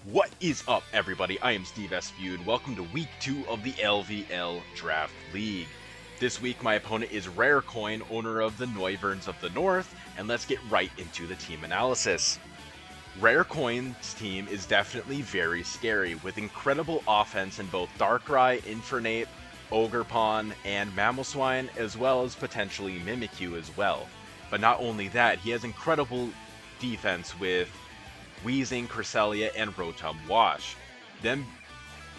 What is up, everybody? I am Steve S. Feud. Welcome to Week 2 of the LVL Draft League. This week, my opponent is Rarecoin, owner of the Noyverns of the North, and let's get right into the team analysis. Rarecoin's team is definitely very scary, with incredible offense in both Darkrai, Infernape, Ogerpon, and Mamoswine, as well as potentially Mimikyu as well. But not only that, he has incredible defense with Weezing, Cresselia, and Rotom Wash. Them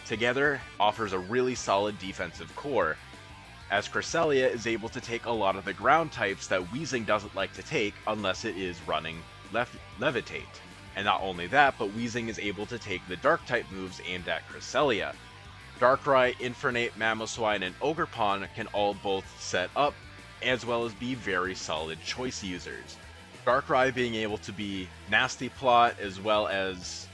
together offers a really solid defensive core, as Cresselia is able to take a lot of the ground types that Weezing doesn't like to take unless it is running Levitate. And not only that, but Weezing is able to take the dark type moves aimed at Cresselia. Darkrai, Infernape, Mamoswine, and Ogerpon can all both set up, as well as be very solid choice users. Darkrai being able to be Nasty Plot as well as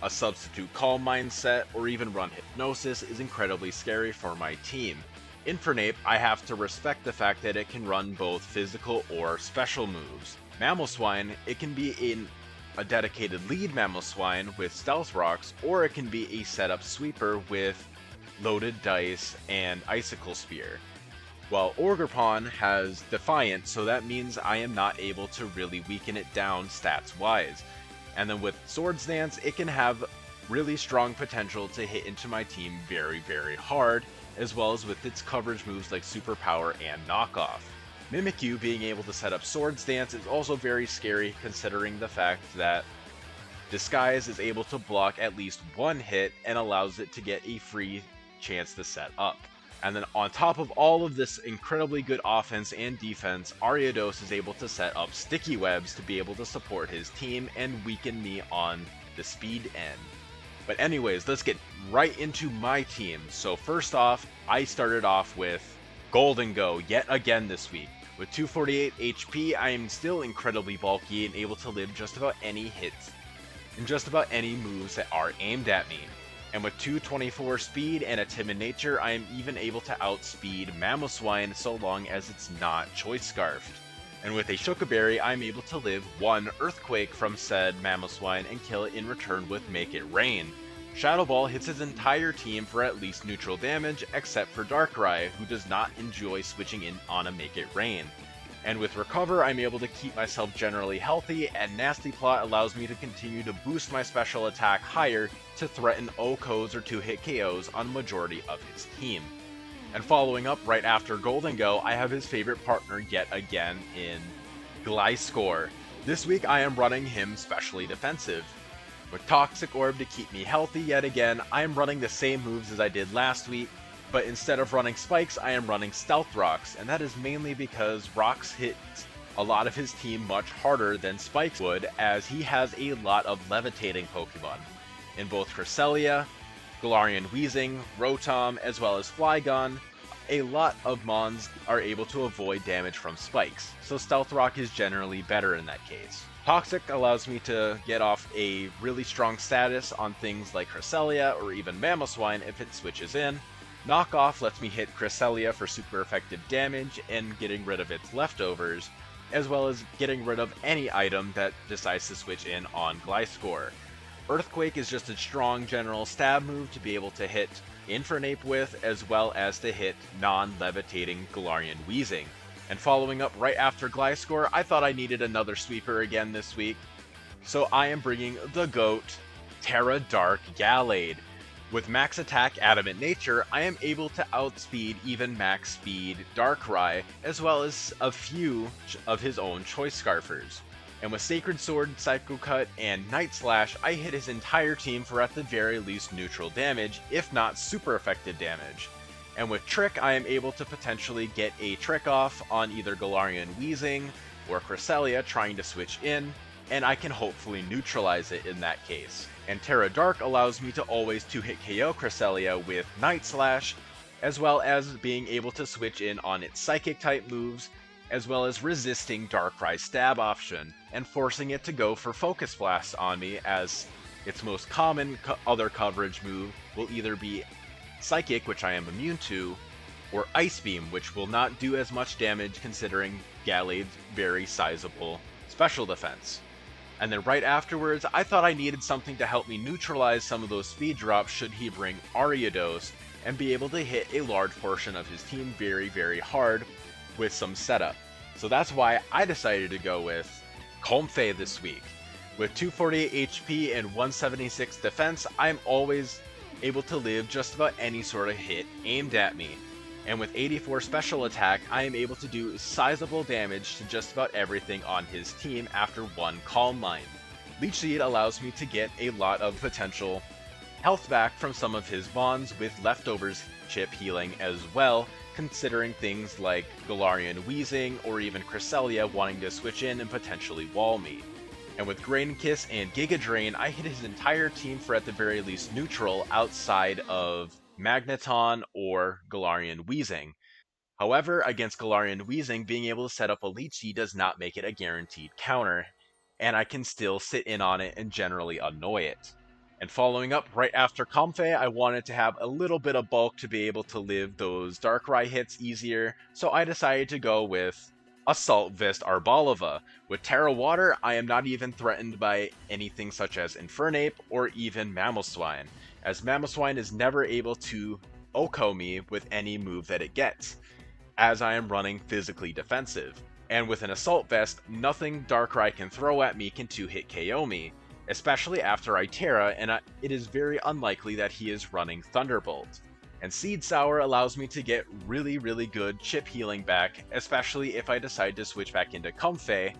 a Substitute Calm mindset or even run Hypnosis is incredibly scary for my team. Infernape, I have to respect the fact that it can run both physical or special moves. Mamoswine, it can be a dedicated lead Mamoswine with Stealth Rocks, or it can be a setup sweeper with Loaded Dice and Icicle Spear. While Ogerpon has Defiant, so that means I am not able to really weaken it down stats-wise. And then with Swords Dance, it can have really strong potential to hit into my team very, very hard, as well as with its coverage moves like Superpower and Knockoff. Mimikyu being able to set up Swords Dance is also very scary, considering the fact that Disguise is able to block at least one hit and allows it to get a free chance to set up. And then on top of all of this incredibly good offense and defense, Ariados is able to set up sticky webs to be able to support his team and weaken me on the speed end. But anyways, let's get right into my team. So first off, I started off with Golden Go yet again this week. With 248 HP, I am still incredibly bulky and able to live just about any hits and just about any moves that are aimed at me. And with 224 speed and a timid nature, I am even able to outspeed Mamoswine so long as it's not Choice Scarfed. And with a Shokaberry, I'm able to live one Earthquake from said Mamoswine and kill it in return with Make It Rain. Shadow Ball hits his entire team for at least neutral damage, except for Darkrai, who does not enjoy switching in on a Make It Rain. And with Recover, I'm able to keep myself generally healthy, and Nasty Plot allows me to continue to boost my special attack higher to threaten OHKOs or 2-hit KOs on the majority of his team. And following up right after Golden Go, I have his favorite partner yet again in Gliscor. This week I am running him specially defensive. With Toxic Orb to keep me healthy yet again, I am running the same moves as I did last week, but instead of running Spikes, I am running Stealth Rocks, and that is mainly because Rocks hit a lot of his team much harder than Spikes would, as he has a lot of levitating Pokemon. In both Cresselia, Galarian Weezing, Rotom, as well as Flygon, a lot of Mons are able to avoid damage from Spikes, so Stealth Rock is generally better in that case. Toxic allows me to get off a really strong status on things like Cresselia or even Mamoswine if it switches in. Knockoff lets me hit Cresselia for super effective damage and getting rid of its leftovers, as well as getting rid of any item that decides to switch in on Gliscor. Earthquake is just a strong general stab move to be able to hit Infernape with, as well as to hit non-levitating Galarian Weezing. And following up right after Gliscor, I thought I needed another sweeper again this week, so I am bringing the GOAT, Terra Dark Gallade. With max attack Adamant Nature, I am able to outspeed even max speed Darkrai, as well as a few of his own Choice Scarfers. And with Sacred Sword, Psycho Cut, and Night Slash, I hit his entire team for at the very least neutral damage, if not super effective damage. And with Trick, I am able to potentially get a Trick off on either Galarian Weezing or Cresselia trying to switch in, and I can hopefully neutralize it in that case. And Terra Dark allows me to always 2-hit KO Cresselia with Night Slash, as well as being able to switch in on its Psychic type moves, as well as resisting Darkrai's stab option, and forcing it to go for Focus Blast on me, as its most common other coverage move will either be Psychic, which I am immune to, or Ice Beam, which will not do as much damage considering Gallade's very sizable special defense. And then right afterwards, I thought I needed something to help me neutralize some of those speed drops should he bring Ariados and be able to hit a large portion of his team very, very hard with some setup. So that's why I decided to go with Comfey this week. With 248 HP and 176 defense, I'm always able to live just about any sort of hit aimed at me. And with 84 special attack, I am able to do sizable damage to just about everything on his team after one Calm Mind. Leech Seed allows me to get a lot of potential health back from some of his bonds with leftovers chip healing as well, considering things like Galarian Wheezing or even Cresselia wanting to switch in and potentially wall me. And with Grain Kiss and Giga Drain, I hit his entire team for at the very least neutral outside of Magneton or Galarian Wheezing. However, against Galarian Wheezing, being able to set up a Leechy does not make it a guaranteed counter, and I can still sit in on it and generally annoy it. And following up, right after Comfey, I wanted to have a little bit of bulk to be able to live those Darkrai hits easier, so I decided to go with Assault Vest Arboliva. With Terra Water, I am not even threatened by anything such as Infernape or even Mamoswine, as Mamoswine is never able to OHKO me with any move that it gets, as I am running physically defensive. And with an Assault Vest, nothing Darkrai can throw at me can 2-hit KO me, especially after I Terra, and it is very unlikely that he is running Thunderbolt. And Seed Sour allows me to get really, really good chip healing back, especially if I decide to switch back into Comfey,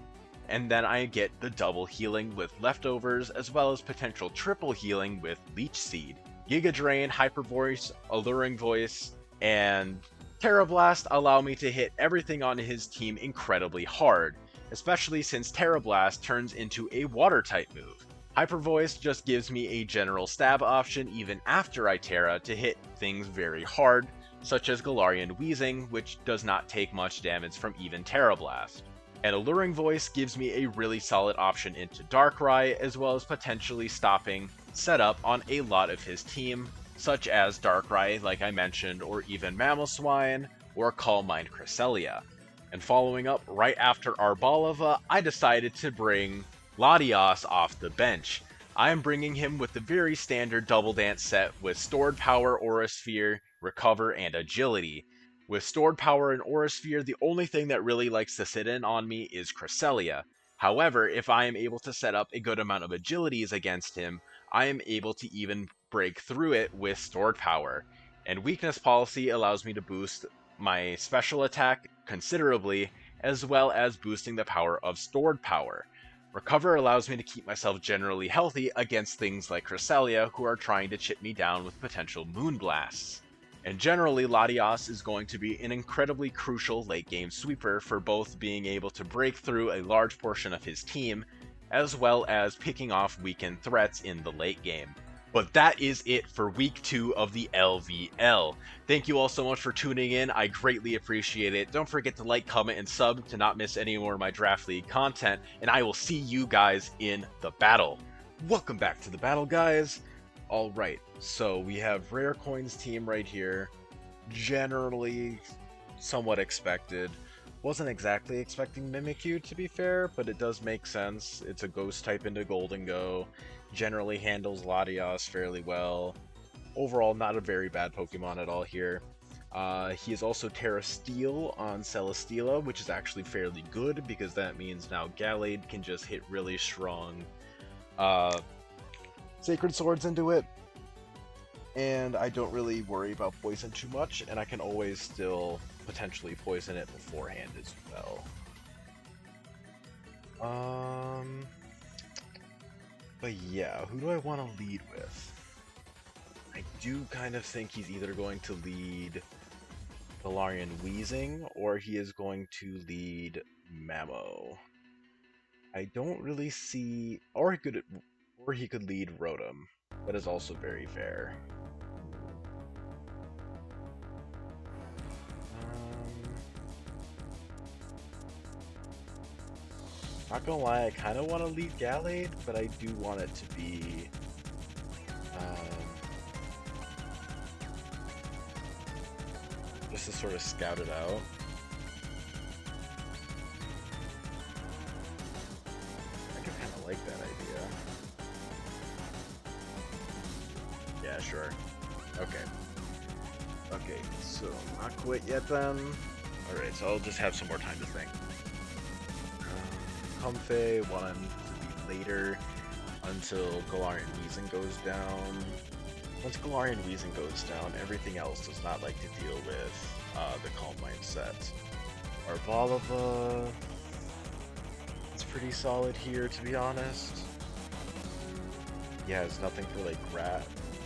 and then I get the double healing with leftovers, as well as potential triple healing with Leech Seed. Giga Drain, Hyper Voice, Alluring Voice, and Terra Blast allow me to hit everything on his team incredibly hard, especially since Terra Blast turns into a Water-type move. Hyper Voice just gives me a general stab option even after I Terra to hit things very hard, such as Galarian Wheezing, which does not take much damage from even Terra Blast. And Alluring Voice gives me a really solid option into Darkrai, as well as potentially stopping setup on a lot of his team, such as Darkrai, like I mentioned, or even Mamoswine, or Calm Mind Cresselia. And following up, right after Arboliva, I decided to bring Latios off the bench. I am bringing him with the very standard Double Dance set with Stored Power, Aura Sphere, Recover, and Agility. With Stored Power and Aura Sphere, the only thing that really likes to sit in on me is Cresselia. However, if I am able to set up a good amount of Agilities against him, I am able to even break through it with Stored Power. And Weakness Policy allows me to boost my special attack considerably, as well as boosting the power of Stored Power. Recover allows me to keep myself generally healthy against things like Cresselia, who are trying to chip me down with potential Moonblasts. And generally, Latios is going to be an incredibly crucial late-game sweeper for both being able to break through a large portion of his team, as well as picking off weakened threats in the late game. But that is it for week 2 of the LVL. Thank you all so much for tuning in. I greatly appreciate it. Don't forget to like, comment, and sub to not miss any more of my Draft League content, and I will see you guys in the battle. Welcome back to the battle, guys. Alright, so we have Rarecoin's team right here. Generally, somewhat expected. Wasn't exactly expecting Mimikyu, to be fair, but it does make sense. It's a ghost type into Golden Go. Generally handles Latios fairly well. Overall, not a very bad Pokemon at all here. He is also Terra Steel on Celesteela, which is actually fairly good, because that means now Gallade can just hit really strong Sacred Swords into it. And I don't really worry about poison too much, and I can always still potentially poison it beforehand as well. But yeah, who do I want to lead with? I do kind of think he's either going to lead Galarian Wheezing, or he is going to lead Mamo. I don't really see... Or he could lead Rotom. That is also very fair. Not gonna lie, I kind of want to lead Gallade, but I do want it to be just to sort of scout it out. I could kind of like that. Yeah, sure. Okay. Okay, so not quit yet then. Alright, so I'll just have some more time to think. Comfey, one to be later until Galarian Weezing goes down. Once Galarian Weezing goes down, everything else does not like to deal with the Calm Mind set. Arbalava, it's pretty solid here, to be honest. He has nothing for like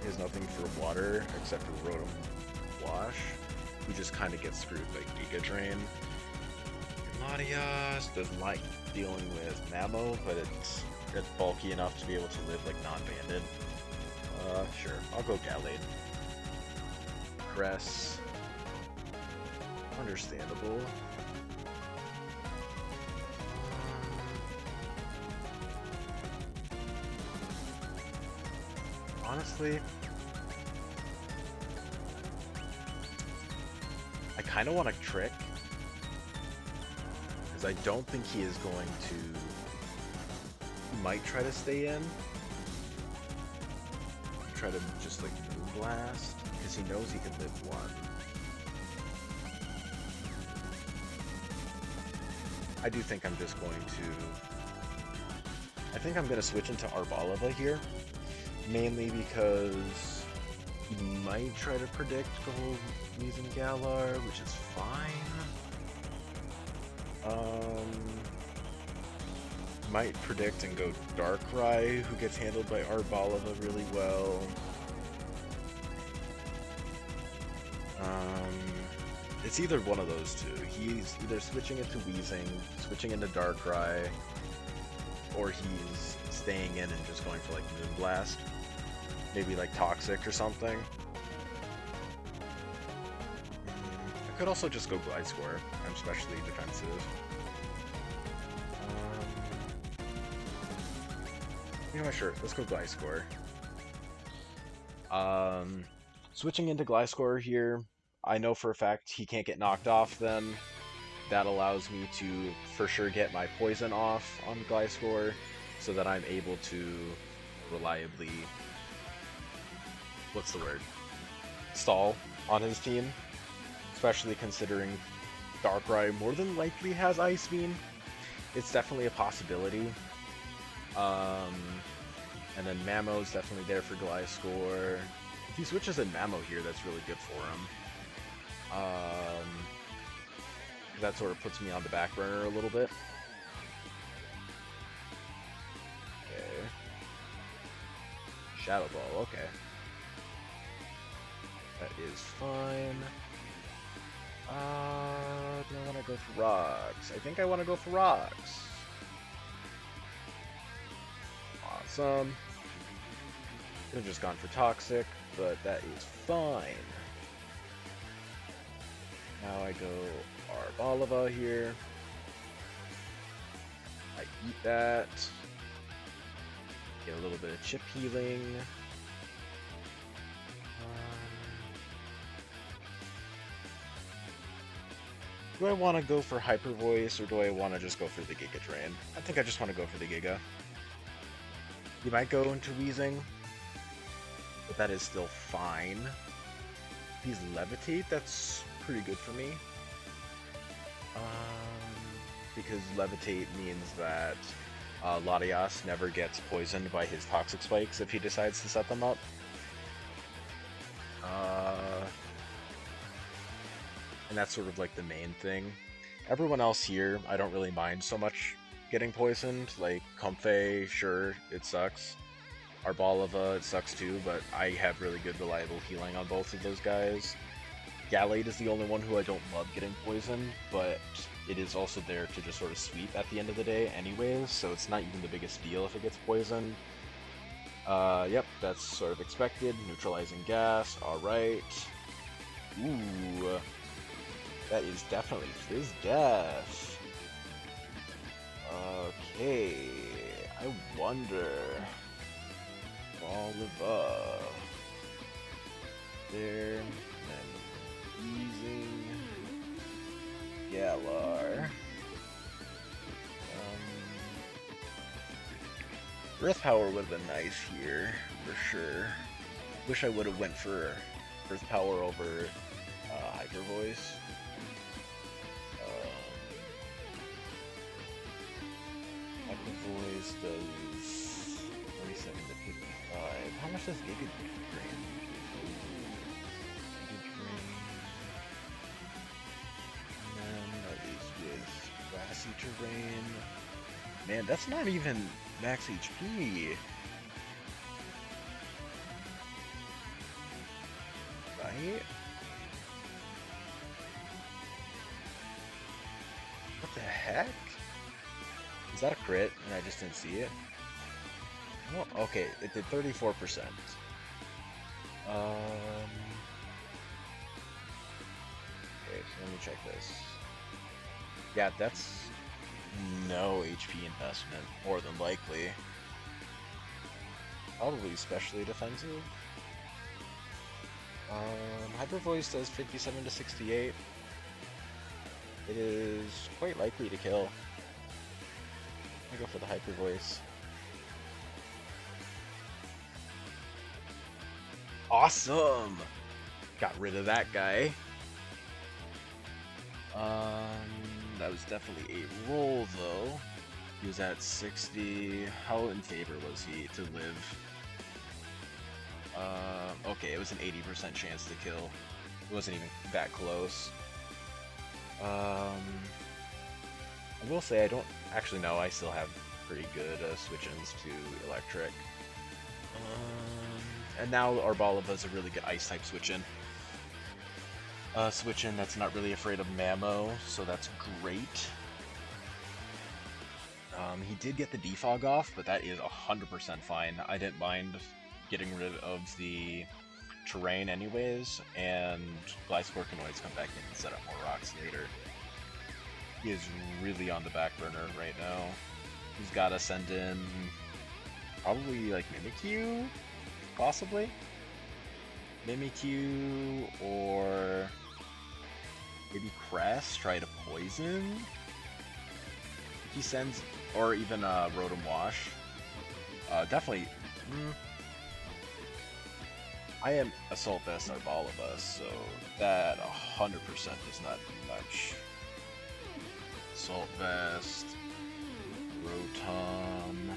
he has nothing for water except for Rotom Wash, who just kind of gets screwed by Giga Drain. Latias doesn't like dealing with Mamo, but it's bulky enough to be able to live like non-banded. Sure, I'll go Gallade. Cress, understandable. Honestly, I kind of want to Trick, because I don't think he is going to. He might try to stay in. Try to just like Moonblast, because he knows he can live one. I do think I'm just going to. I think I'm going to switch into Arbalava here, mainly because he might try to predict using Galar, which is fine. Might predict and go Darkrai, who gets handled by Arbalava really well. It's either one of those two. He's either switching into Weezing, switching into Darkrai, or he's staying in and just going for like Moonblast. Maybe like Toxic or something. I could also just go Gliscor. I'm especially defensive. You know, sure, let's go Gliscor. Switching into Gliscor here, I know for a fact he can't get knocked off then. That allows me to for sure get my poison off on Gliscor, so that I'm able to reliably, what's the word, stall on his team. Especially considering Darkrai more than likely has Ice Beam. It's definitely a possibility. And then Mamo's definitely there for Gliscor. If he switches in Mamo here, that's really good for him. That sort of puts me on the back burner a little bit. Okay. Shadow Ball, okay. That is fine. Do I want to go for Rocks? I think I want to go for Rocks. Awesome. Could have just gone for Toxic, but that is fine. Now I go Arbalava here. I eat that. Get a little bit of chip healing. Do I want to go for Hyper Voice, or do I want to just go for the Giga Drain? I think I just want to go for the Giga. You might go into Weezing, but that is still fine. He's Levitate, that's pretty good for me. Because Levitate means that Latias never gets poisoned by his Toxic Spikes if he decides to set them up. And that's sort of like the main thing. Everyone else here, I don't really mind so much getting poisoned. Like Comfey, sure, it sucks. Arbalava, it sucks too, but I have really good reliable healing on both of those guys. Gallade is the only one who I don't love getting poisoned, but it is also there to just sort of sweep at the end of the day anyways, so it's not even the biggest deal if it gets poisoned. Yep, that's sort of expected. Neutralizing gas, alright. Ooh, that is definitely Fizz Death. Okay, I wonder. All above. There, and easing. Galar. Breath Power would have been nice here, for sure. Wish I would have went for Earth Power over Hyper Voice. Hyper Voice does 47 to 55. How much does Giga Drain? Giga Drain. And then that is with Grassy Terrain. Man, that's not even max HP. Right? What the heck? Is that a crit and I just didn't see it? Oh, okay, it did 34%. Okay, so let me check this. Yeah, that's no HP investment, more than likely. Probably especially defensive. Hyper Voice does 57 to 68. It is quite likely to kill. I go for the Hyper Voice. Awesome! Got rid of that guy. That was definitely a roll though. He was at 60. How in favor was he to live? Okay, it was an 80% chance to kill. It wasn't even that close. I will say I don't actually know. I still have pretty good switch-ins to electric. And now Arboliva's a really good ice-type switch-in. Switch-in that's not really afraid of Mamo, so that's great. He did get the defog off, but that is 100% fine. I didn't mind getting rid of the terrain anyways, and Gliscorkanoids come back in and set up more rocks later. He is really on the back burner right now. He's gotta send in probably like Mimikyu, possibly? Mimikyu or maybe Crest, try to poison? He sends, or even Rotom Wash. Definitely. I am Assault Vest Arboliva, so that 100% does not do much. Assault Vest, Rotom.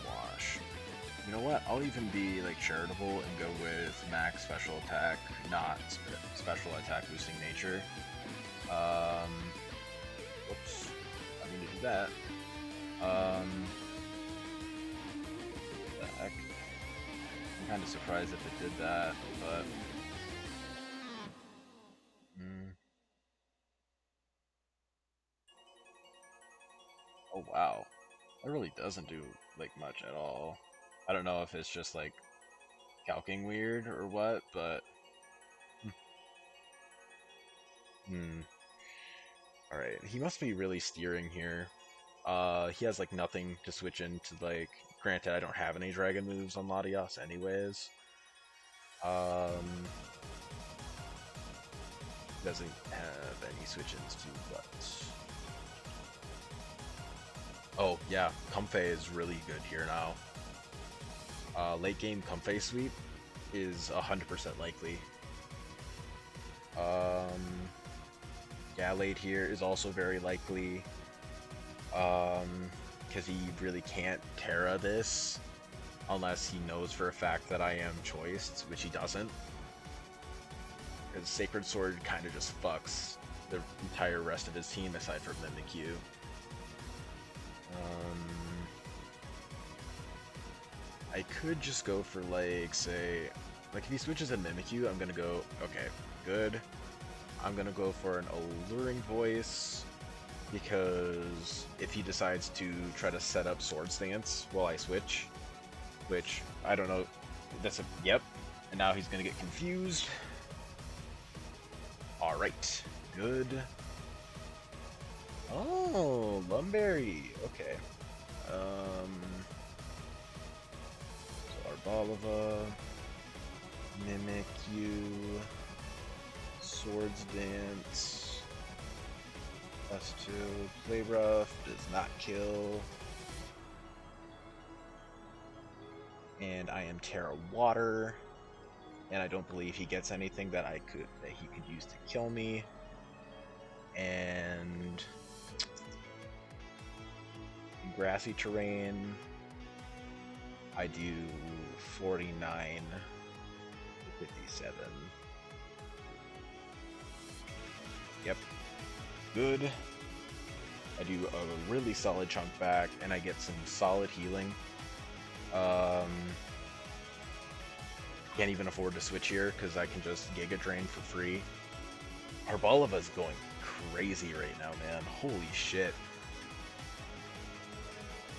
Wash. You know what? I'll even be like charitable and go with max special attack, not special attack boosting nature. Whoops. I need to do that. The heck? I'm kind of surprised if it did that, but. Oh wow. That really doesn't do like much at all. I don't know if it's just like calcing weird or what, but Alright, he must be really steering here. He has like nothing to switch into, like, granted I don't have any dragon moves on Latias anyways. Doesn't have any switch-ins to what? Oh yeah, Comfey is really good here now. Late game Comfey sweep is 100% likely. Gallade here is also very likely. Because he really can't Terra this unless he knows for a fact that I am choiced, which he doesn't. Because Sacred Sword kind of just fucks the entire rest of his team aside from Mimikyu. I could just go for, like, say, like, if he switches to Mimikyu, I'm gonna go, okay, good. I'm gonna go for an Alluring Voice, because if he decides to try to set up Sword Stance while I switch, which, I don't know, that's a, yep, and now he's gonna get confused. Alright, good. Oh, Lumberry, okay. So Arboliva, Mimikyu, Swords Dance, +2, Play Rough, does not kill. and I am Terra Water, and I don't believe he gets anything that he could use to kill me. And in grassy terrain, I do 49 to 57. Yep, good. I do a really solid chunk back, and I get some solid healing. Can't even afford to switch here because I can just Giga Drain for free. Arboliva's going crazy right now, man. Holy shit.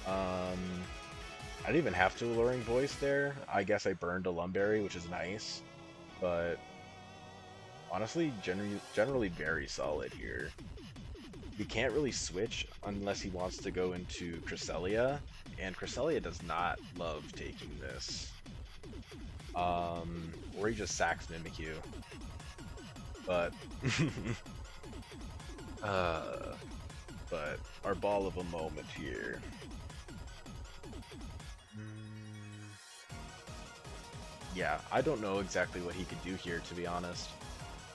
I didn't even have to Alluring Voice there. I guess I burned a Lumberry, which is nice. But honestly, generally very solid here. He can't really switch unless he wants to go into Cresselia, and Cresselia does not love taking this. Or he just sacks Mimikyu. But but our ball of a moment here. Yeah, I don't know exactly what he could do here, to be honest.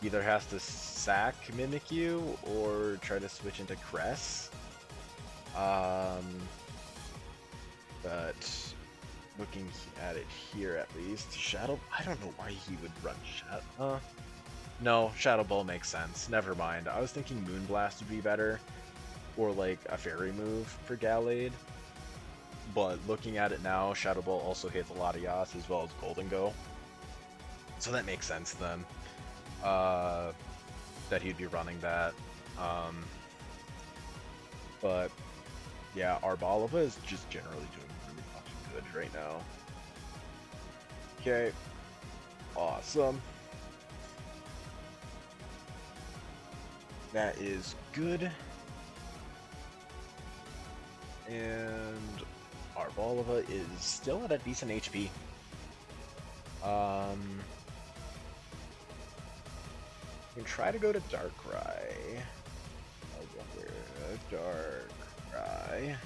Either has to sack Mimikyu or try to switch into Cress. But looking at it here at least, Shadow... I don't know why he would run Shadow... No, Shadow Ball makes sense. Never mind. I was thinking Moonblast would be better. Or like a Fairy move for Gallade. But looking at it now, Shadow Ball also hits Latias as well as Golden Go. So that makes sense then. That he'd be running that. But yeah, Arboliva is just generally doing really fucking good right now. Okay. Awesome. That is good. And Arboliva is still at a decent HP. We can try to go to Darkrai. Darkrai.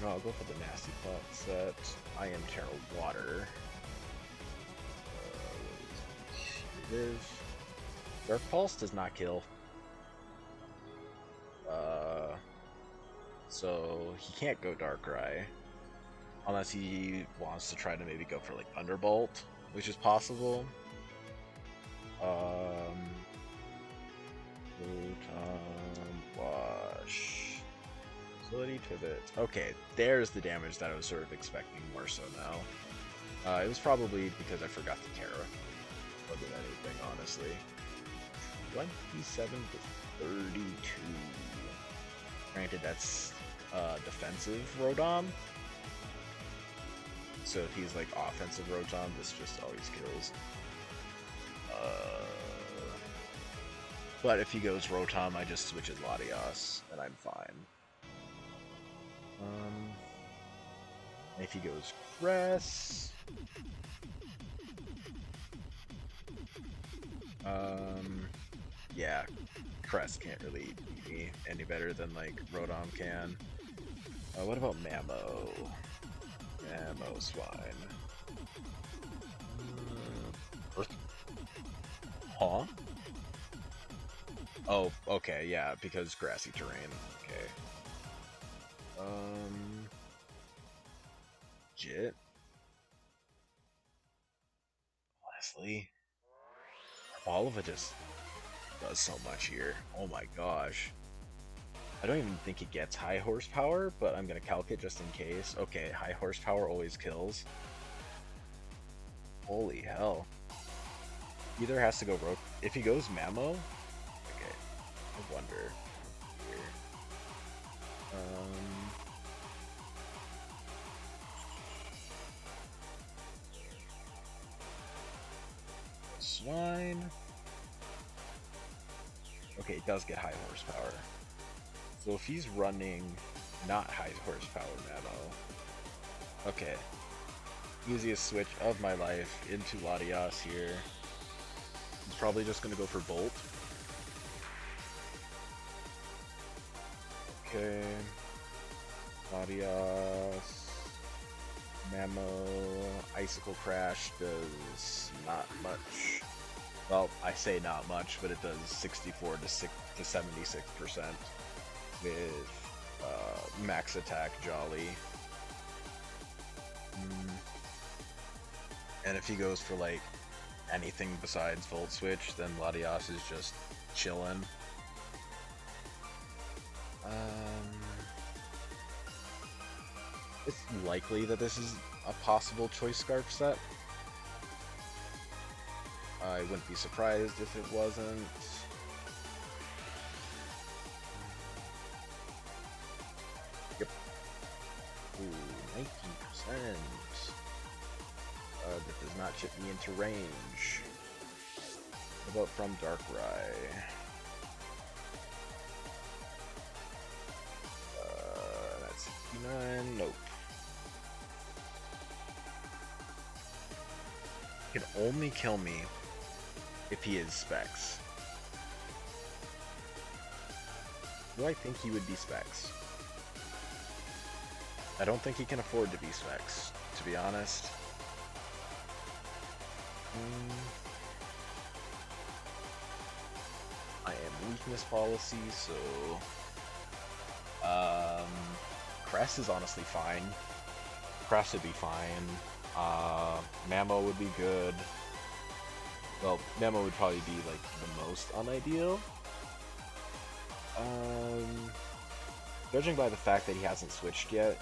No, I'll go for the Nasty Plot set. I am Terra Water. Here it is. Dark Pulse does not kill. So he can't go Darkrai. Unless he wants to try to maybe go for like Thunderbolt, which is possible. Wash. Facility Pivot. Okay, there's the damage that I was sort of expecting more so now. It was probably because I forgot the Terra. More than anything, honestly. 27 to 32. Granted, that's defensive Rotom. So if he's like offensive Rotom, this just always kills. But if he goes Rotom, I just switch his Latias, and I'm fine. And if he goes Cress... yeah, Cress can't really beat me any better than like Rotom can. What about Mammo? Mammo Swine. Huh? Oh, okay, yeah, because grassy terrain. Okay. Jit. Honestly, Oliva just does so much here. Oh my gosh. I don't even think it gets high horsepower, but I'm gonna calc it just in case. Okay, high horsepower always kills. Holy hell. Either has to go rope. If he goes Mammo, okay. I wonder. Here. Swine. Okay, it does get high horsepower. So if he's running not high horsepower Mammo. Okay. Easiest switch of my life into Latias here. He's probably just gonna go for Bolt. Okay. Latias, Mamo, Icicle Crash does not much. Well, I say not much, but it does 64 to 76% with max attack Jolly. And if he goes for like anything besides Volt Switch, then Latias is just chillin'. It's likely that this is a possible Choice Scarf set. I wouldn't be surprised if it wasn't. Yep. Ooh, 19%. That does not chip me into range. What about from Darkrai? That's 69. Nope. He can only kill me if he is Specs. Do I think he would be Specs? I don't think he can afford to be Specs, to be honest. I am weakness policy, so Crest is honestly fine. Crest would be fine. Mamo would be good. Well, Mamo would probably be like the most unideal. Judging by the fact that he hasn't switched yet,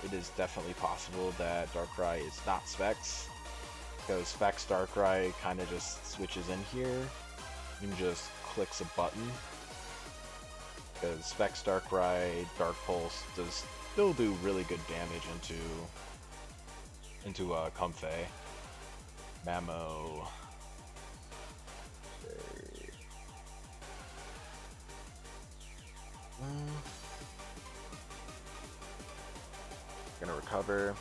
it is definitely possible that Darkrai is not Specs. Because Specs Darkrai kind of just switches in here and just clicks a button. Because Specs Darkrai, Dark Pulse does still do really good damage into Comfey. Mamo. Okay. Gonna recover.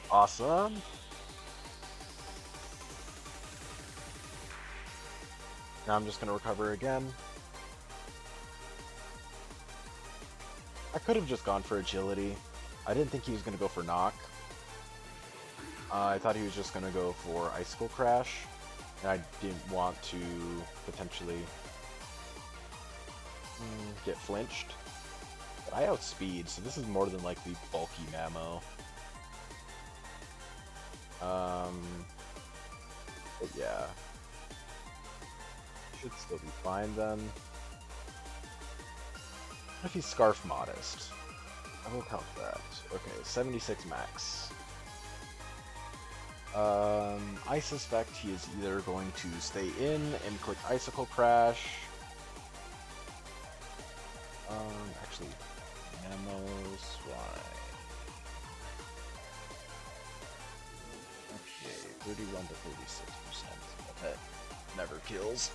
Awesome. Now I'm just gonna recover again. I could have just gone for agility. I didn't think he was gonna go for knock. I thought he was just gonna go for Icicle Crash, and I didn't want to potentially get flinched. But I outspeed, so this is more than likely bulky Mamo. But yeah. Should still be fine then. What if he's Scarf Modest? I will count that. Okay, 76 max. I suspect he is either going to stay in and click Icicle Crash. Actually, Mamo Swine. Okay, 31 to 36%. That never kills.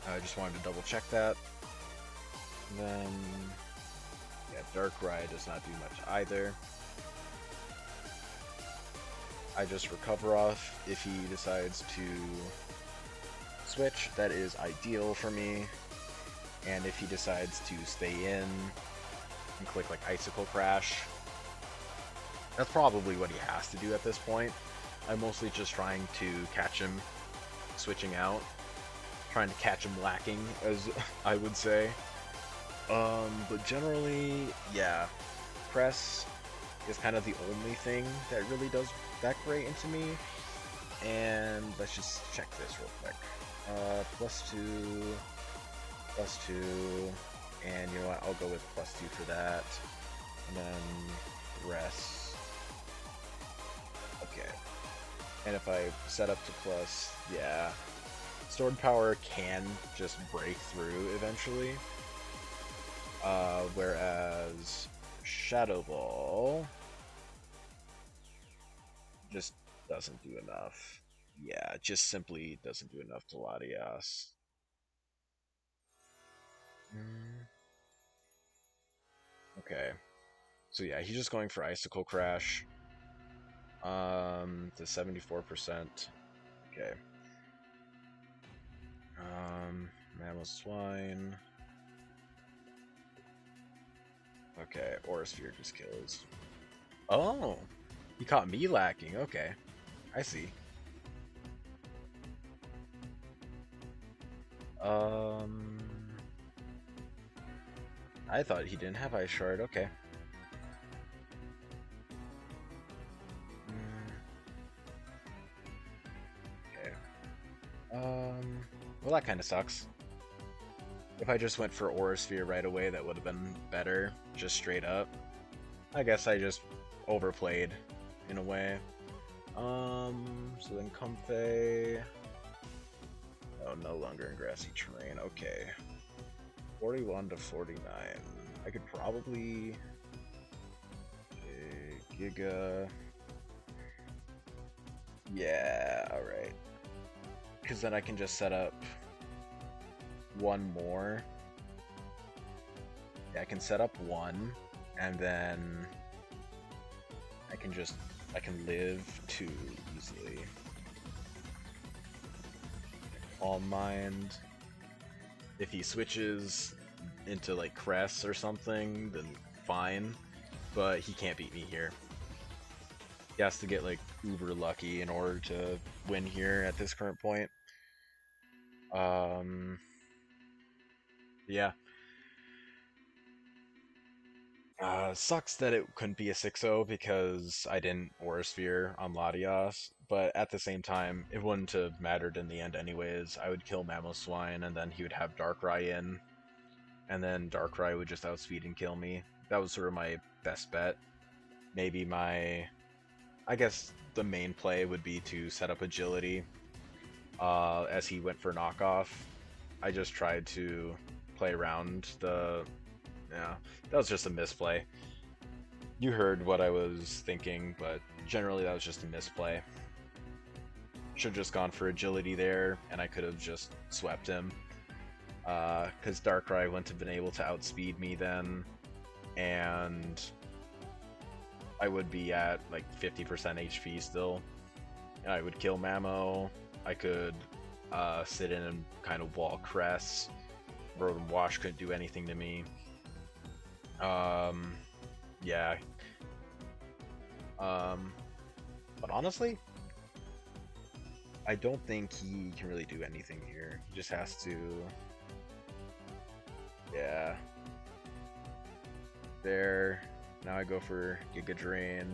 I just wanted to double check that. And then, yeah, Darkrai does not do much either. I just recover off if he decides to switch. That is ideal for me. And if he decides to stay in and click like Icicle Crash, that's probably what he has to do at this point. I'm mostly just trying to catch him switching out. Trying to catch him lacking, as I would say. But generally, yeah, Press is kind of the only thing that really does that great into me. And let's just check this real quick. +2, and you know what, I'll go with +2 for that. And then rest. Okay. And if I set up to plus, yeah. Sword Power can just break through eventually. Whereas Shadow Ball just doesn't do enough. Yeah, just simply doesn't do enough to Latias. Okay. So yeah, he's just going for Icicle Crash. To 74%. Okay. Mammal Swine. Okay, Aura Sphere just kills. Oh, he caught me lacking. Okay, I see. Um, I thought he didn't have Ice Shard. Okay. Mm, okay. Well, that kind of sucks. If I just went for Aura Sphere right away, that would have been better, just straight up. I guess I just overplayed in a way. So then Comfey. Oh, no longer in grassy terrain. Okay. 41 to 49. I could probably. Okay, Giga. Yeah, alright. Because then I can just set up one more. Yeah, I can set up one, and then I can live two easily. Calm Mind. If he switches into like Cress or something, then fine. But he can't beat me here. He has to get like uber lucky in order to win here at this current point. Yeah. Sucks that it couldn't be a 6-0 because I didn't Aura Sphere on Latias, but at the same time, it wouldn't have mattered in the end anyways. I would kill Mamoswine, and then he would have Darkrai in, and then Darkrai would just outspeed and kill me. That was sort of my best bet. Maybe I guess the main play would be to set up Agility, as he went for knockoff. I just tried to play around yeah, that was just a misplay. You heard what I was thinking, but generally that was just a misplay. Should have just gone for agility there, and I could have just swept him. Because Darkrai wouldn't have been able to outspeed me then, and I would be at like 50% HP still. And I would kill Mamo. I could sit in and kind of wall Cress. Rotom Wash couldn't do anything to me. Yeah. But honestly, I don't think he can really do anything here. He just has to. Yeah. There. Now I go for Giga Drain.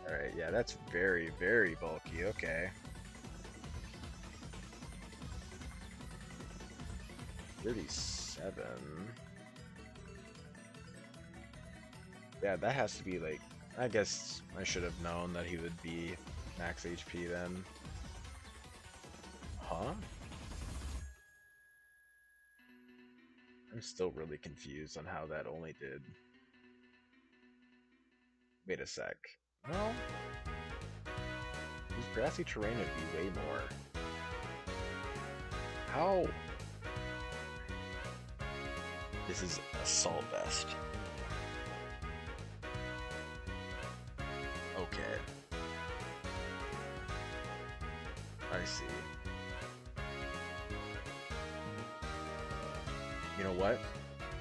Alright, yeah, that's very, very bulky. Okay. 37. Yeah, that has to be like. I guess I should have known that he would be max HP then. Huh? I'm still really confused on how that only did. Wait a sec. No? This grassy terrain would be way more. How? This is Assault Vest. Okay. I see. You know what?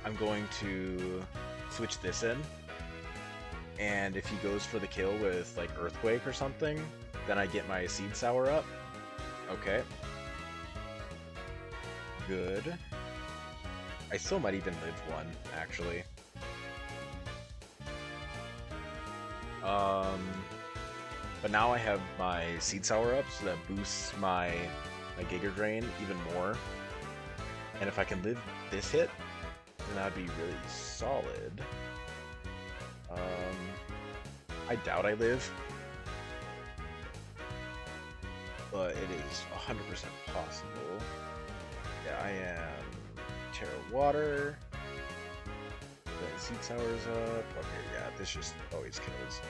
I'm going to switch this in. And if he goes for the kill with like Earthquake or something, then I get my Seed Sour up. Okay. Good. I still might even live one, actually. But now I have my Seed Sour up, so that boosts my Giga Drain even more. And if I can live this hit, then that'd be really solid. I doubt I live, but it is 100% possible. Yeah, I am Terra Water. The Seed Sour's up. Okay, yeah, this just always kills.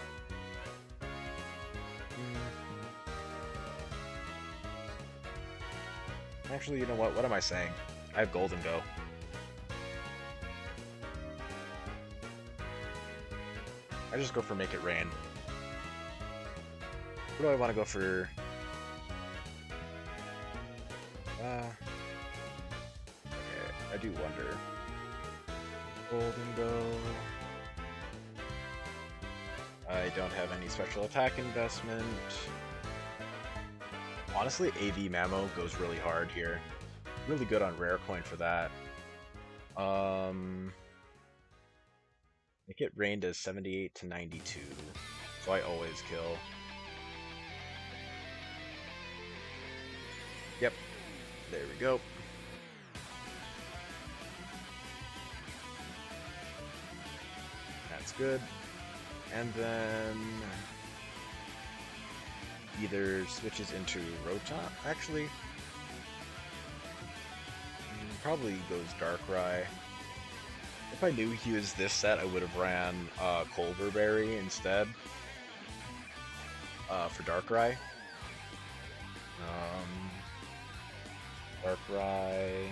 Actually, you know what? What am I saying? I have Golden Go. I just go for Make It Rain. What do I want to go for? Okay, I do wonder. Golden Go. I don't have any special attack investment. Honestly, AV Mamo goes really hard here. Really good on Rarecoin for that. Make it rain does 78 to 92, so I always kill. Yep, there we go. That's good. And then either switches into Rotom. Actually, probably goes Darkrai. If I knew he was this set, I would have ran Colberberry instead for Darkrai. Darkrai,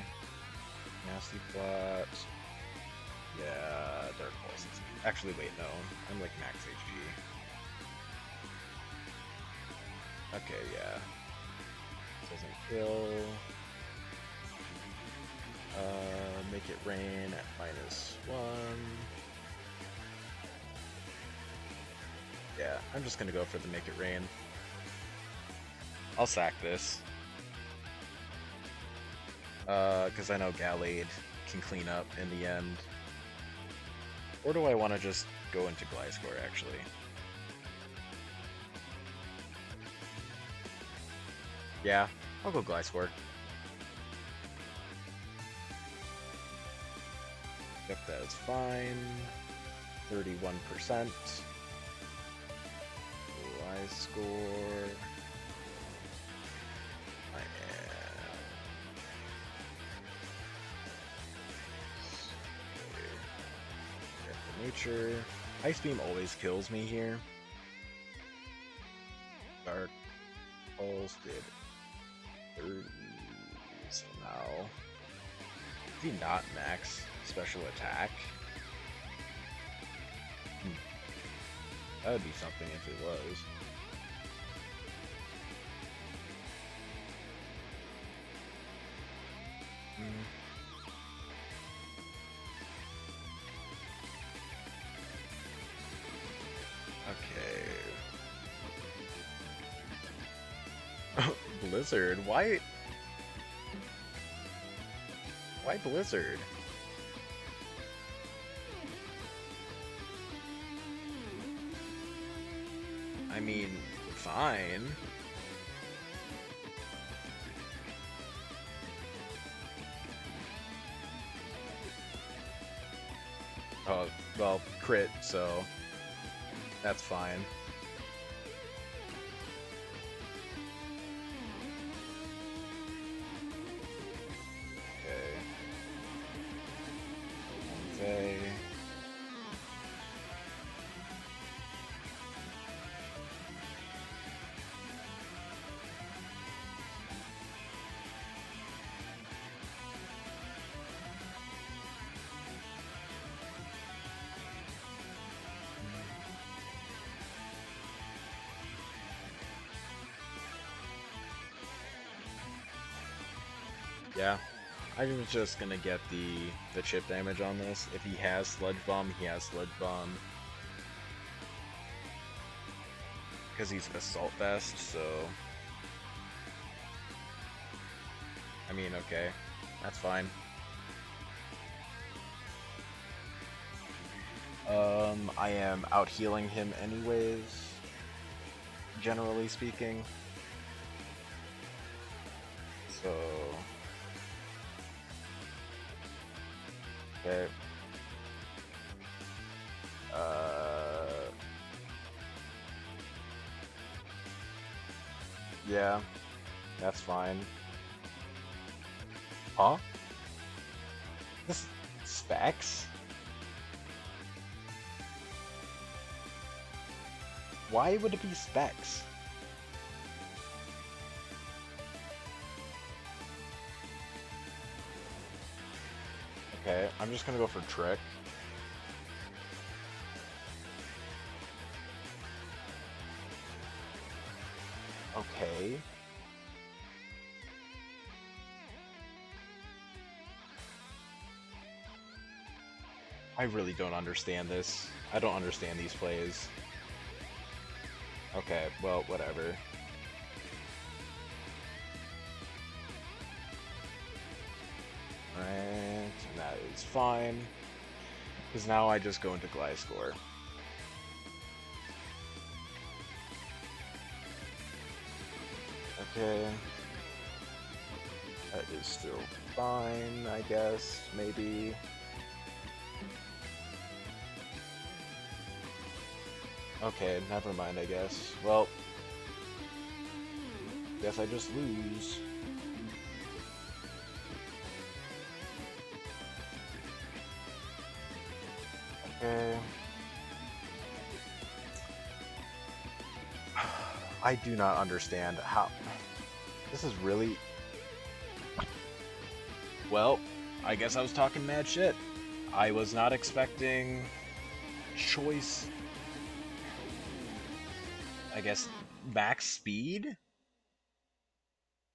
Nasty Plot. Yeah, Dark Pulse. Actually, wait, no. I'm like max HP. Okay, yeah. Doesn't kill. Make it rain at -1. Yeah, I'm just gonna go for the make it rain. I'll sack this. Because I know Gallade can clean up in the end. Or do I want to just go into Gliscor, actually? Yeah, I'll go Gliscor. Yep, that is fine. 31%. Gliscor. I am... Nature. Ice Beam always kills me here. Dark Pulse did 30. So now, is he not max special attack? That would be something if it was. Okay. Blizzard? Why? Why Blizzard? I mean, fine. Oh, well, crit, so that's fine. Okay. Yeah, I'm just gonna get the chip damage on this. If he has Sludge Bomb, he has Sludge Bomb. Because he's Assault Vest, so... I mean, okay. That's fine. I am out healing him anyways, generally speaking. So... Okay. Yeah, that's fine. Huh? This specs? Why would it be specs? Okay, I'm just gonna go for Trick. Okay. I really don't understand this. I don't understand these plays. Okay, well, whatever. Alright, and that is fine. Because now I just go into Gliscor. Okay. That is still fine, I guess. Maybe. Okay, never mind, I guess. Well, guess I just lose. Okay. I do not understand how. This is really. Well, I guess I was talking mad shit. I was not expecting choice. I guess max speed?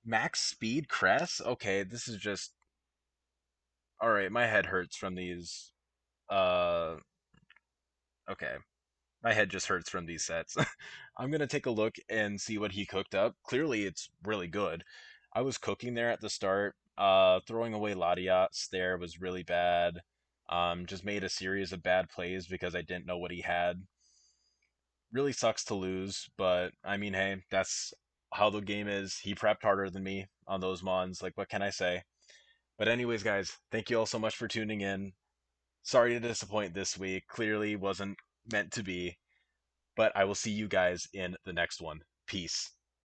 Max speed crest? Okay, this is just. Alright, my head hurts from these. Uh. Okay. My head just hurts from these sets. I'm gonna take a look and see what he cooked up. Clearly, it's really good. I was cooking there at the start. Throwing away Latias there was really bad. Just made a series of bad plays because I didn't know what he had. Really sucks to lose, but I mean, hey, that's how the game is. He prepped harder than me on those mons. Like, what can I say? But anyways, guys, thank you all so much for tuning in. Sorry to disappoint this week. Clearly wasn't meant to be. But I will see you guys in the next one. Peace.